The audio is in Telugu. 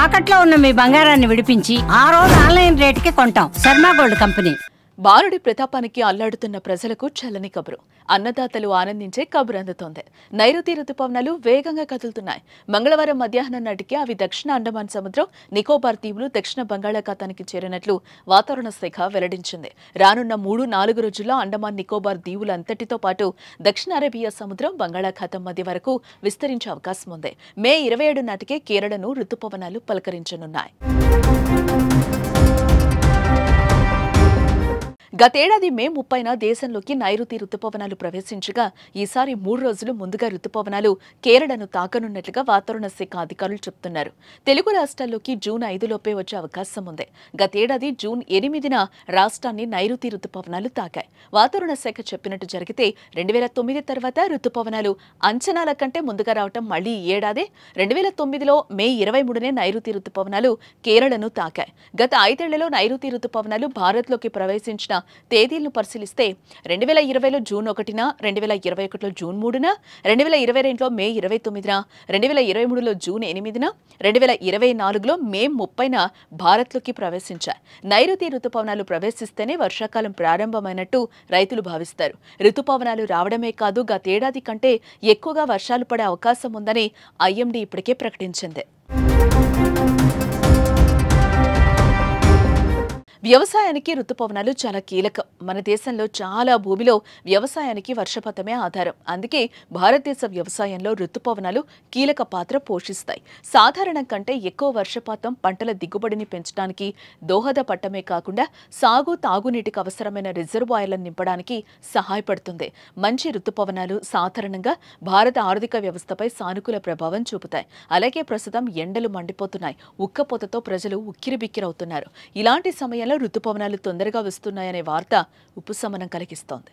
తాకట్లో ఉన్న మీ బంగారాన్ని విడిపించి ఆ రోజు ఆన్లైన్ రేటుకి కొంటాం. Sharma gold company. బాలుడి ప్రతాపానికి అల్లాడుతున్న ప్రజలకు చల్లని కబురు. అన్నదాతలు ఆనందించే కబురు అందుతోంది. నైరుతి రుతుపవనాలు వేగంగా కదులుతున్నాయి. మంగళవారం మధ్యాహ్నం నాటికి అవి దక్షిణ అండమాన్ సముద్రం, నికోబార్ దీవులు, దక్షిణ బంగాళాఖాతానికి చేరినట్లు వాతావరణ శాఖ వెల్లడించింది. రానున్న 3-4 రోజుల్లో అండమాన్ నికోబార్ దీవులు అంతటితో పాటు దక్షిణ అరేబియా సముద్రం, బంగాళాఖాతం మధ్య వరకు విస్తరించే అవకాశం ఉంది. మే 27 నాటికే కేరళను రుతుపవనాలు పలకరించనున్నాయి. గతేడాది మే 30న దేశంలోకి నైరుతి రుతుపవనాలు ప్రవేశించగా ఈసారి 3 రోజులు ముందుగా రుతుపవనాలు కేరళను తాకనున్నట్లుగా వాతావరణ శాఖ అధికారులు చెబుతున్నారు. తెలుగు రాష్ట్రాల్లోకి జూన్ 5లోపే వచ్చే అవకాశం ఉంది. గతేడాది జూన్ 8న రాష్ట్రాన్ని నైరుతి రుతుపవనాలు తాకాయి. వాతావరణ శాఖ చెప్పినట్టు జరిగితే 2009 తర్వాత రుతుపవనాలు అంచనాల కంటే ముందుగా రావటం మళ్లీ ఈ ఏడాదే. 2009లో మే 23నే నైరుతి రుతుపవనాలు కేరళను తాకాయి. గత 5 ఏళ్లలో నైరుతి రుతుపవనాలు భారత్లోకి ప్రవేశించిన తేదీలను పరిశీలిస్తే 2020లో జూన్ 1న, 2021లో జూన్ 3న, 2022లో మే 29న, 2023లో జూన్ 8న, 2024లో మే 30న భారత్లోకి ప్రవేశించాయి. నైరుతి రుతుపవనాలు ప్రవేశిస్తేనే వర్షాకాలం ప్రారంభమైనట్టు రైతులు భావిస్తారు. రుతుపవనాలు రావడమే కాదు, గతేడాది కంటే ఎక్కువగా వర్షాలు పడే అవకాశం ఉందని ఐఎండీ ఇప్పటికే ప్రకటించింది. వ్యవసాయానికి రుతుపవనాలు చాలా కీలకం. మన దేశంలో చాలా భూమిలో వ్యవసాయానికి వర్షపాతమే ఆధారం. అందుకే భారతదేశ వ్యవసాయంలో రుతుపవనాలు కీలక పాత్ర పోషిస్తాయి. సాధారణం కంటే ఎక్కువ వర్షపాతం పంటల దిగుబడిని పెంచడానికి దోహదపడటమే కాకుండా సాగు, తాగునీటికి అవసరమైన రిజర్వాయర్లను నింపడానికి సహాయపడుతుంది. మంచి రుతుపవనాలు సాధారణంగా భారత ఆర్థిక వ్యవస్థపై సానుకూల ప్రభావం చూపుతాయి. అలాగే ప్రస్తుతం ఎండలు మండిపోతున్నాయి. ఉక్కపోతతో ప్రజలు ఉక్కిరిబిక్కిరవుతున్నారు. ఇలాంటి సమయంలో రుతుపవనాలు తొందరగా వస్తున్నాయనే వార్త ఉపశమనం కలిగిస్తోంది.